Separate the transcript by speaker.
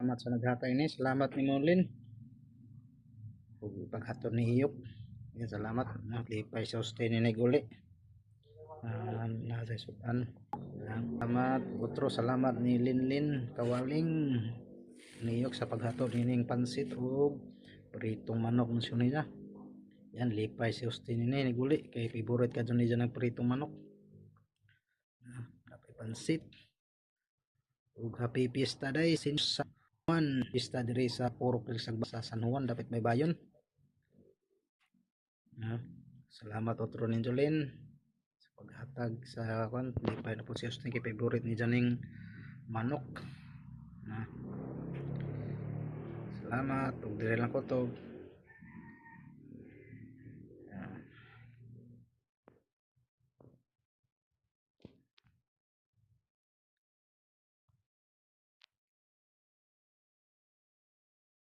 Speaker 1: Salamat sa naghatay ni. Salamat ni Molin. Ug paghatod ni Iyok. Yan, salamat. Naglipay sa stay ni Neguli. Nasa sudan. Salamat. Otro salamat ni Linlin Kawaling. Niyok sa paghatod nining pansit o pritong manok ng niya. Yan, lipay si Austin ni Guli. Kay favorite ka dyan niya ng pritong manok. Kapay pansit. Ug happy fiesta day since sa Juan. Fiesta diri sa Purok sa San Juan. Dapat may bayon. Salamat otro ni Jolene sa paghatag sa kwan. Lipay na po si Austin kay favorite ni Janing manok. Salamat. Ug dire lang ko to.